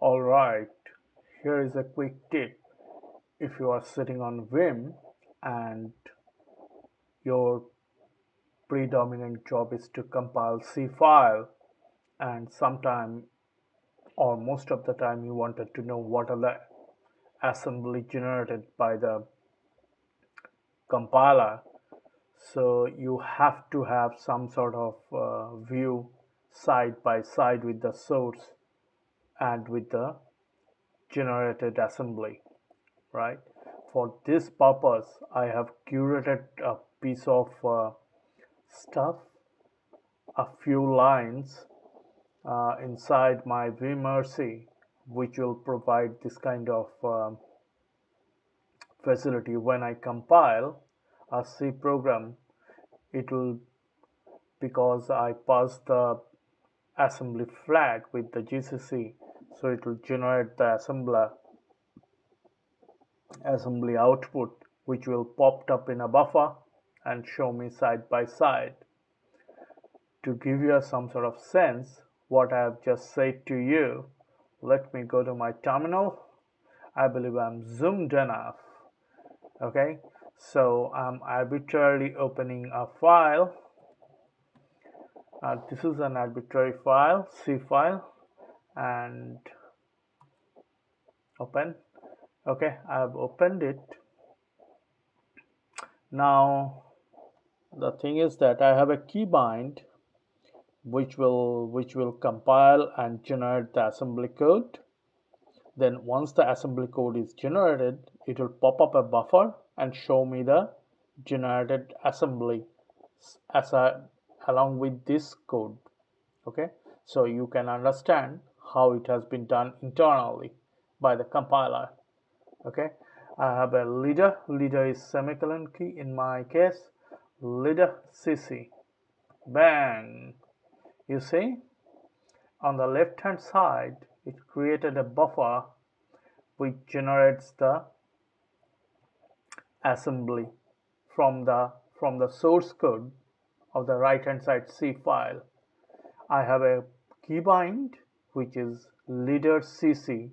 Alright, here is a quick tip. If you are sitting on Vim and your predominant job is to compile C file, and sometime or most of the time you wanted to know what are the assembly generated by the compiler, so you have to have some sort of view side by side with the source and with the generated assembly, right? For this purpose, I have curated a piece of stuff, a few lines inside my vMercy, which will provide this kind of facility. When I compile a C program, it will, because I pass the assembly flag with the GCC, so it will generate the assembly output, which will pop up in a buffer and show me side by side. To give you some sort of sense what I have just said to you, let me go to my terminal. I believe I'm zoomed enough. Okay, so I'm arbitrarily opening a file. This is an arbitrary file, C file, and open. Okay, I've opened it. Now the thing is that I have a keybind which will compile and generate the assembly code. Then once the assembly code is generated, it will pop up a buffer and show me the generated assembly as along with this code. Okay, so you can understand how it has been done internally by the compiler. Okay, I have a leader is semicolon key in my case, leader cc, bang. You see, on the left hand side it created a buffer which generates the assembly from the source code of the right hand side C file. I have a keybind which is leader cc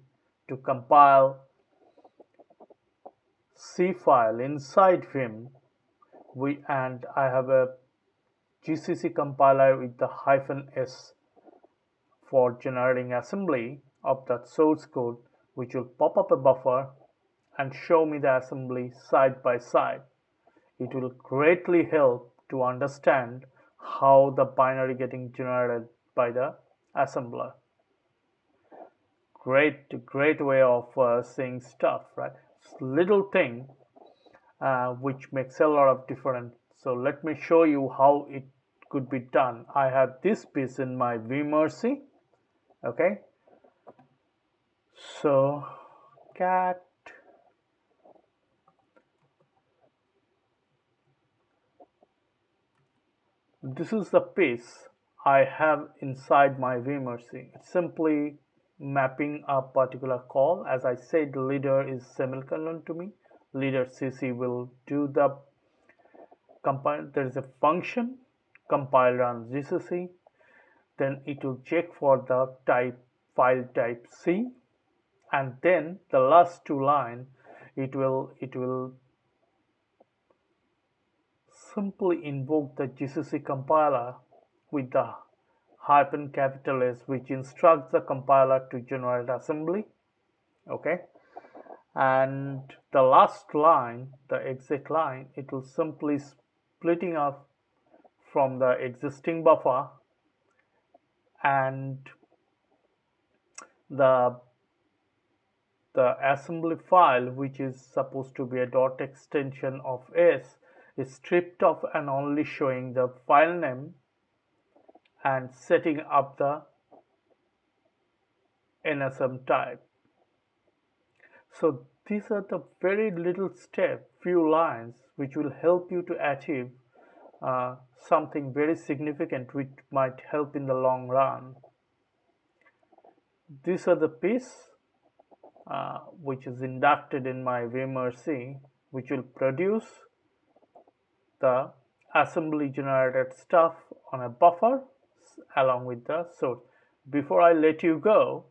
to compile C file inside Vim, and I have a GCC compiler with the -s for generating assembly of that source code, which will pop up a buffer and show me the assembly side by side. It will greatly help to understand how the binary getting generated by the assembler. Great way of seeing stuff, right? Little thing which makes a lot of difference. So let me show you how it could be done. I have this piece in my vMercy. Okay, so cat this is the piece I have inside my vMercy. It's simply mapping a particular call. As I said, leader is semicolon to me. Leader cc will do the compile. There is a function compile run gcc. Then it will check for the file type C, and then the last two lines it will simply invoke the GCC compiler with the -S, which instructs the compiler to generate assembly. Okay, and the last line, the exit line, it will simply splitting up from the existing buffer, and the assembly file, which is supposed to be a dot extension of s, is stripped off and only showing the file name and setting up the NSM type. So these are the very little step, few lines, which will help you to achieve something very significant, which might help in the long run. These are the piece which is inducted in my vMercy, which will produce the assembly generated stuff on a buffer along with the source. Before I let you go,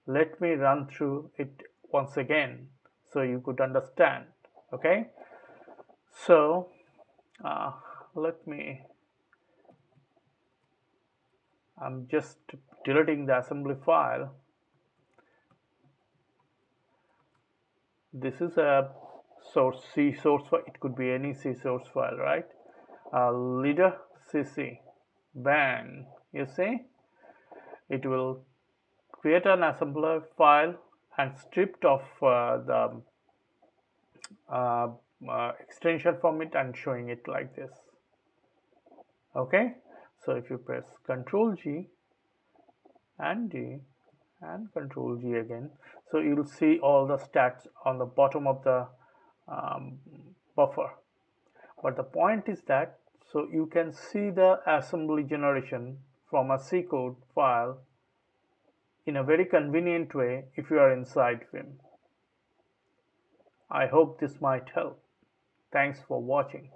Let me run through it once again so you could understand. Okay, so uh, let me, I'm just deleting the assembly file. This is a C source file. It could be any C source file, right? Leader cc bang, you see, it will create an assembler file and stripped of the uh, extension from it and showing it like this. Okay, so if you press Ctrl G and D and Ctrl G again, so you'll see all the stats on the bottom of the um, buffer. But the point is that, so you can see the assembly generation from a C code file in a very convenient way if you are inside Vim. I hope this might help. Thanks for watching.